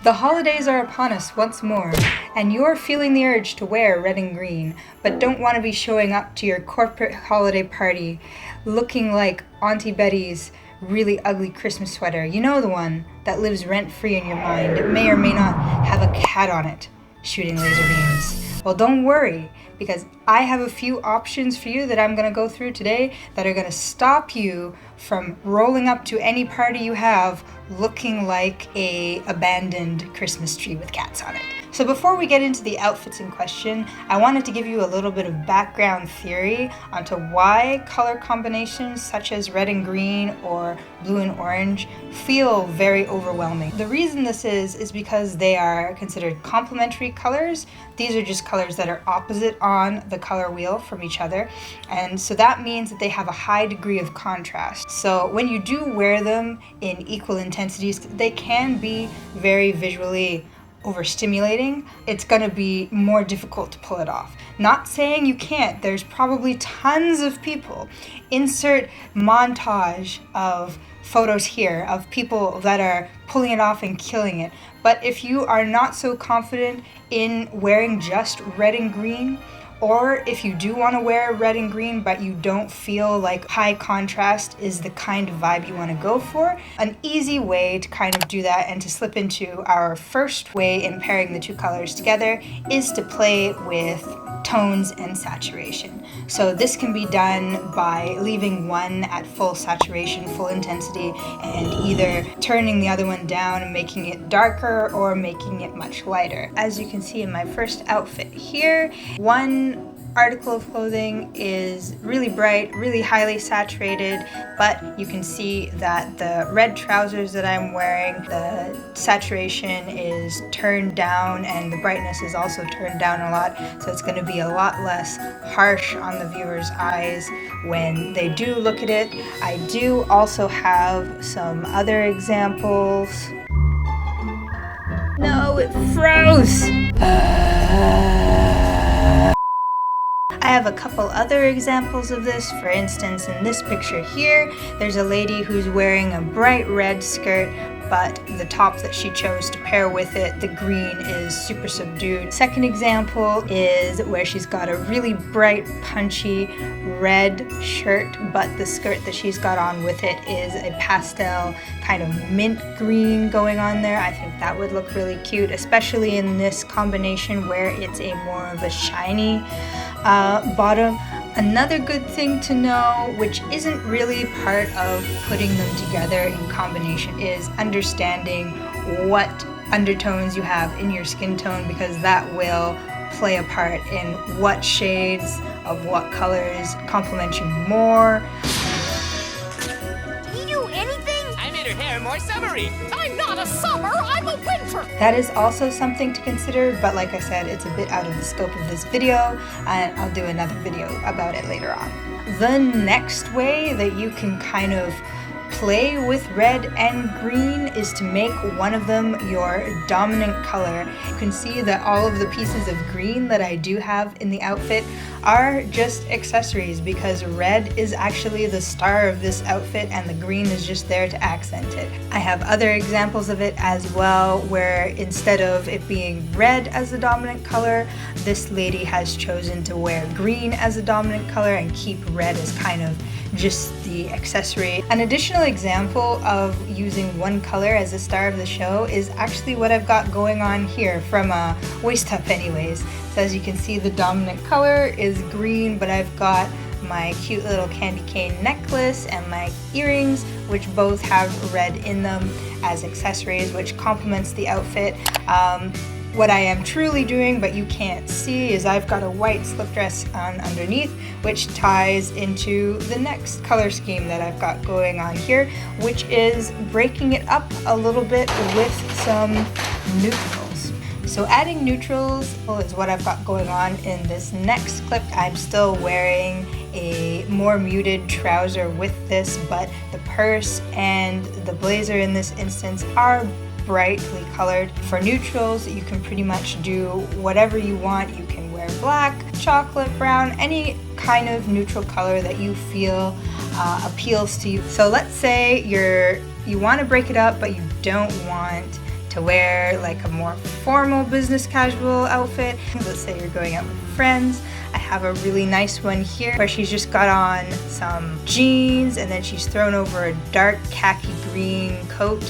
The holidays are upon us once more, and you're feeling the urge to wear red and green, but don't want to be showing up to your corporate holiday party looking like Auntie Betty's really ugly Christmas sweater. You know, the one that lives rent-free in your mind. It may or may not have a cat on it shooting laser beams. Well, don't worry, because I have a few options for you that I'm going to go through today that are going to stop you from rolling up to any party you have looking like a abandoned Christmas tree with cats on it. So before we get into the outfits in question, I wanted to give you a little bit of background theory onto why color combinations such as red and green or blue and orange feel very overwhelming. The reason this is because they are considered complementary colors. These are just colors that are opposite on the color wheel from each other, and so that means that they have a high degree of contrast. So when you do wear them in equal intensities, they can be very visually overstimulating. It's going to be more difficult to pull it off. Not saying you can't. There's probably tons of people. Insert montage of photos here of people that are pulling it off and killing it. But if you are not so confident in wearing just red and green, or if you do want to wear red and green but you don't feel like high contrast is the kind of vibe you want to go for, an easy way to kind of do that and to slip into our first way in pairing the two colors together is to play with tones and saturation. So this can be done by leaving one at full saturation, full intensity, and either turning the other one down and making it darker or making it much lighter. As you can see in my first outfit here, one article of clothing is really bright, really highly saturated, but you can see that the red trousers that I'm wearing, the saturation is turned down and the brightness is also turned down a lot, so it's going to be a lot less harsh on the viewer's eyes when they do look at it. I do also have some other examples. No, it froze! I have a couple other examples of this. For instance, in this picture here, there's a lady who's wearing a bright red skirt, but the top that she chose to pair with it, the green, is super subdued. Second example is where she's got a really bright, punchy red shirt, but the skirt that she's got on with it is a pastel kind of mint green going on there. I think that would look really cute, especially in this combination where it's a more of a shiny bottom. Another good thing to know, which isn't really part of putting them together in combination, is understanding what undertones you have in your skin tone, because that will play a part in what shades of what colors complement you more. Do you do anything? I made her hair more summery. I'm not a summer, I'm a winter. That is also something to consider, but like I said, it's a bit out of the scope of this video, and I'll do another video about it later on. The next way that you can kind of play with red and green is to make one of them your dominant color. You can see that all of the pieces of green that I do have in the outfit are just accessories, because red is actually the star of this outfit and the green is just there to accent it. I have other examples of it as well, where instead of it being red as the dominant color, this lady has chosen to wear green as a dominant color and keep red as kind of just the accessory. An additional example of using one color as the star of the show is actually what I've got going on here from waist up anyways. So as you can see, the dominant color is green, but I've got my cute little candy cane necklace and my earrings, which both have red in them as accessories, which complements the outfit. What I am truly doing, but you can't see, is I've got a white slip dress on underneath, which ties into the next color scheme that I've got going on here, which is breaking it up a little bit with some neutrals. So adding neutrals is what I've got going on in this next clip. I'm still wearing a more muted trouser with this, but the purse and the blazer in this instance are brightly colored. For neutrals, you can pretty much do whatever you want. You can wear black, chocolate, brown, any kind of neutral color that you feel appeals to you. So let's say you want to break it up, but you don't want to wear like a more formal business casual outfit. Let's say you're going out with friends. I have a really nice one here where she's just got on some jeans and then she's thrown over a dark khaki green coat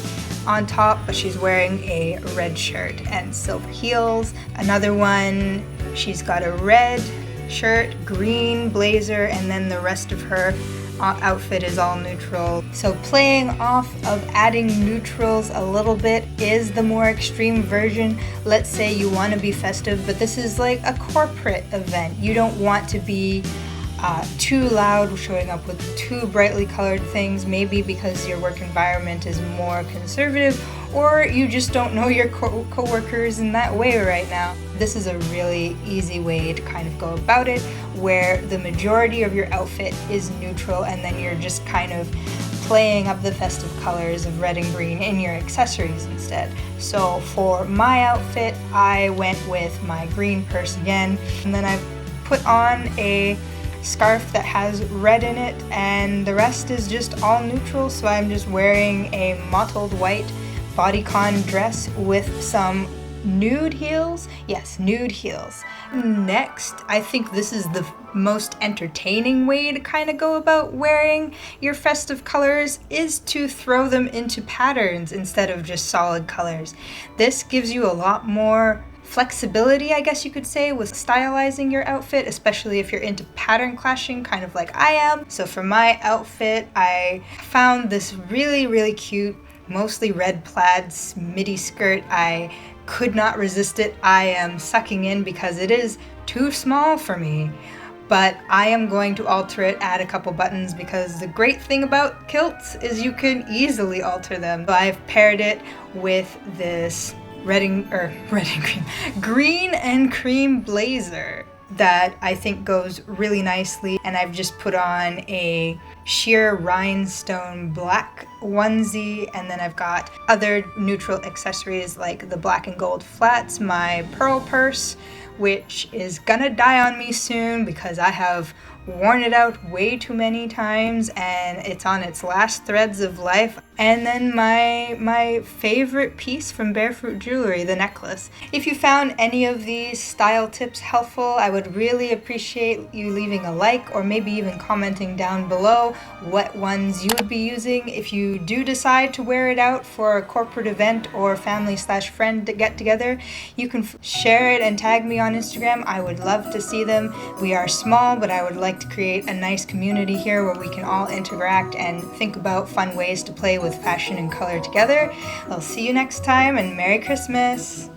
on top, but she's wearing a red shirt and silver heels. Another one, she's got a red shirt, green blazer, and then the rest of her outfit is all neutral. So playing off of adding neutrals a little bit is the more extreme version. Let's say you want to be festive, but this is like a corporate event. You don't want to be too loud, showing up with too brightly colored things, maybe because your work environment is more conservative, or you just don't know your co-workers in that way right now. This is a really easy way to kind of go about it, where the majority of your outfit is neutral and then you're just kind of playing up the festive colors of red and green in your accessories instead. So for my outfit, I went with my green purse again, and then I put on a scarf that has red in it, and the rest is just all neutral. So I'm just wearing a mottled white bodycon dress with some nude heels. Yes, nude heels. Next, I think this is the most entertaining way to kind of go about wearing your festive colors, is to throw them into patterns instead of just solid colors. This gives you a lot more flexibility, I guess you could say, with stylizing your outfit, especially if you're into pattern clashing, kind of like I am. So for my outfit, I found this really cute, mostly red plaid midi skirt. I could not resist it. I am sucking in because it is too small for me, but I am going to alter it, add a couple buttons, because the great thing about kilts is you can easily alter them. So I've paired it with this green and cream blazer that I think goes really nicely, and I've just put on a sheer rhinestone black onesie, and then I've got other neutral accessories like the black and gold flats, my pearl purse, which is gonna die on me soon because I have worn it out way too many times and it's on its last threads of life. And then my favorite piece from Barefoot Jewelry, the necklace. If you found any of these style tips helpful, I would really appreciate you leaving a like, or maybe even commenting down below what ones you would be using. If you do decide to wear it out for a corporate event or family/friend to get together, you can share it and tag me on Instagram. I would love to see them. We are small, but I would like to create a nice community here where we can all interact and think about fun ways to play with fashion and color together. I'll see you next time, and Merry Christmas!